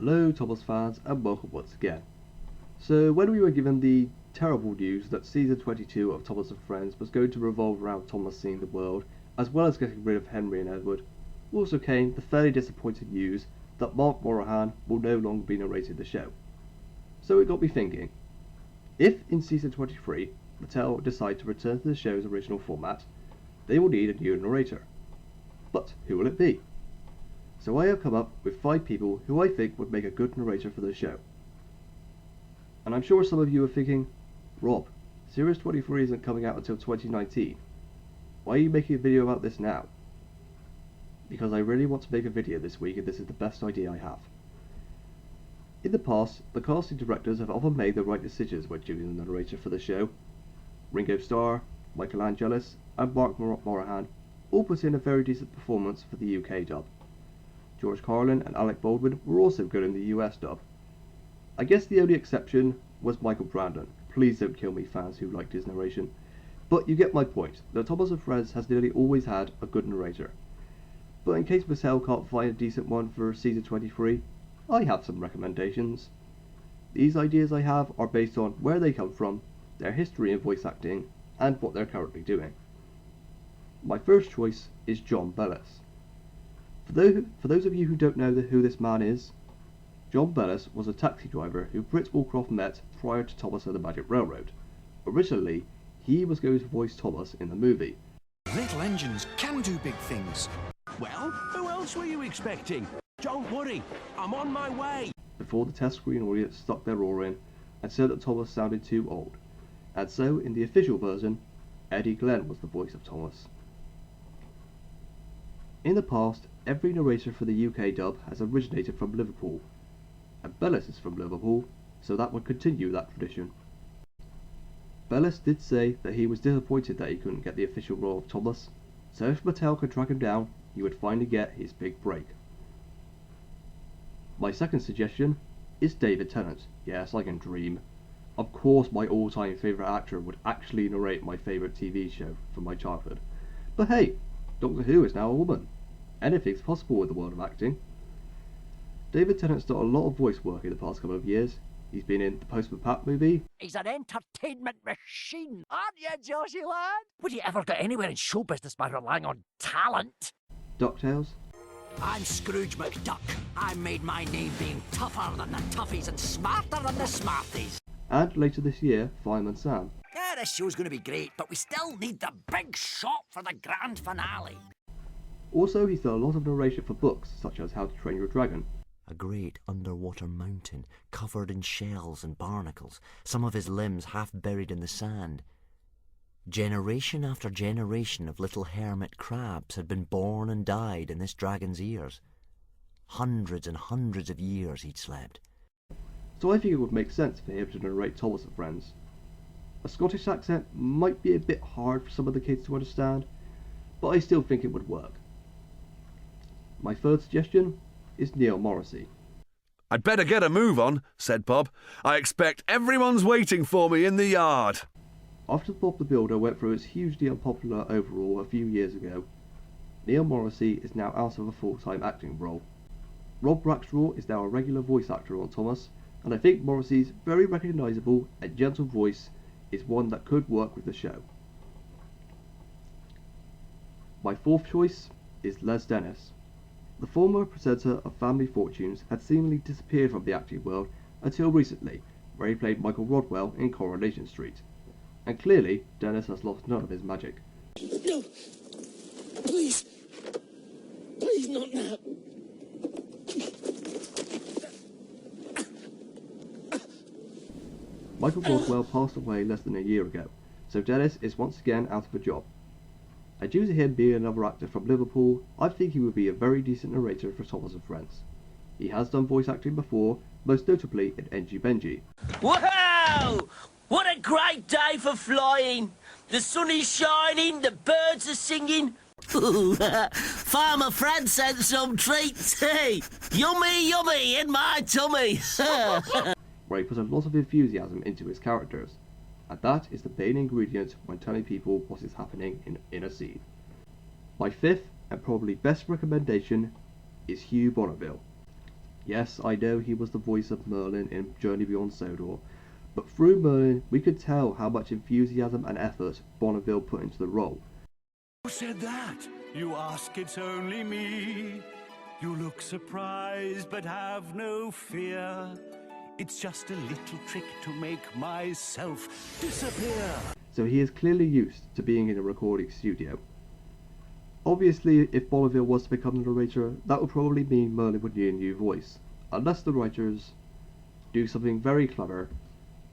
Hello Thomas fans and welcome once again. So when we were given the terrible news that season 22 of Thomas and Friends was going to revolve around Thomas seeing the world, as well as getting rid of Henry and Edward, also came the fairly disappointing news that Mark Morahan will no longer be narrating the show. So it got me thinking, if in season 23 Mattel decide to return to the show's original format, they will need a new narrator. But who will it be? So I have come up with 5 people who I think would make a good narrator for the show. And I'm sure some of you are thinking, Rob, Series 23 isn't coming out until 2019. Why are you making a video about this now? Because I really want to make a video this week and this is the best idea I have. In the past, the casting directors have often made the right decisions when choosing the narrator for the show. Ringo Starr, Michael Angelis and Mark Morahan all put in a very decent performance for the UK dub. George Carlin and Alec Baldwin were also good in the US dub. I guess the only exception was Michael Brandon. Please don't kill me fans who liked his narration. But you get my point, that Thomas and Friends has nearly always had a good narrator. But in case Mattel can't find a decent one for season 23, I have some recommendations. These ideas I have are based on where they come from, their history in voice acting, and what they're currently doing. My first choice is John Bellis. For those of you who don't know who this man is, John Bellis was a taxi driver who Britt Woolcroft met prior to Thomas and the Magic Railroad. Originally, he was going to voice Thomas in the movie. Little engines can do big things. Well, who else were you expecting? Don't worry, I'm on my way. Before the test screen audience stuck their oar in and said that Thomas sounded too old. And so, in the official version, Eddie Glenn was the voice of Thomas. In the past, every narrator for the UK dub has originated from Liverpool, and Bellis is from Liverpool, so that would continue that tradition. Bellis did say that he was disappointed that he couldn't get the official role of Thomas, so if Mattel could track him down, he would finally get his big break. My second suggestion is David Tennant. Yes, I can dream. Of course my all-time favourite actor would actually narrate my favourite TV show from my childhood. But hey, Doctor Who is now a woman. Anything's possible with the world of acting. David Tennant's done a lot of voice work in the past couple of years. He's been in the Postman Pat movie. He's an entertainment machine, aren't you, Joshy lad? Would you ever get anywhere in show business by relying on talent? DuckTales. I'm Scrooge McDuck. I made my name being tougher than the toughies and smarter than the smarties. And later this year, Fireman Sam. Yeah, this show's going to be great, but we still need the big shot for the grand finale. Also, he's done a lot of narration for books, such as How to Train Your Dragon. A great underwater mountain, covered in shells and barnacles, some of his limbs half buried in the sand. Generation after generation of little hermit crabs had been born and died in this dragon's ears. Hundreds and hundreds of years he'd slept. So I think it would make sense for him to narrate Thomas and Friends. A Scottish accent might be a bit hard for some of the kids to understand, but I still think it would work. My third suggestion is Neil Morrissey. I'd better get a move on, said Bob. I expect everyone's waiting for me in the yard. After Bob the Builder went through its hugely unpopular overhaul a few years ago, Neil Morrissey is now out of a full-time acting role. Rob Rackstraw is now a regular voice actor on Thomas, and I think Morrissey's very recognisable and gentle voice is one that could work with the show. My fourth choice is Les Dennis. The former presenter of Family Fortunes had seemingly disappeared from the acting world until recently, where he played Michael Rodwell in Coronation Street. And clearly, Dennis has lost none of his magic. No! Please! Please, not now! Michael Rodwell passed away less than a year ago, so Dennis is once again out of a job. And due to him being another actor from Liverpool, I think he would be a very decent narrator for Thomas and Friends. He has done voice acting before, most notably in NG Benji. Wow! What a great day for flying! The sun is shining, the birds are singing. Farmer Fred sent some treats. Hey, yummy, yummy in my tummy. Where he put a lot of enthusiasm into his characters. And that is the main ingredient when telling people what is happening in a scene. My fifth and probably best recommendation is Hugh Bonneville. Yes, I know he was the voice of Merlin in Journey Beyond Sodor, but through Merlin we could tell how much enthusiasm and effort Bonneville put into the role. Who said that? You ask, it's only me. You look surprised, but have no fear. It's just a little trick to make myself disappear. So he is clearly used to being in a recording studio. Obviously, if Bonneville was to become the narrator, that would probably mean Merlin would need a new voice, unless the writers do something very clever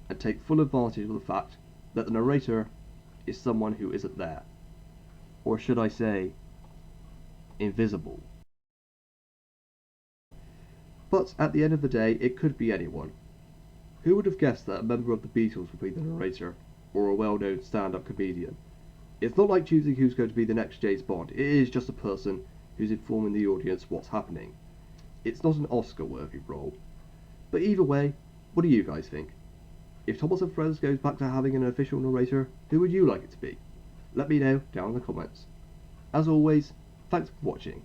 and take full advantage of the fact that the narrator is someone who isn't there. Or should I say, invisible. But at the end of the day, it could be anyone. Who would have guessed that a member of the Beatles would be the narrator, or a well-known stand-up comedian? It's not like choosing who's going to be the next James Bond, it is just a person who's informing the audience what's happening. It's not an Oscar-worthy role. But either way, what do you guys think? If Thomas and Friends goes back to having an official narrator, who would you like it to be? Let me know down in the comments. As always, thanks for watching,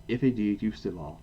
if indeed you still are.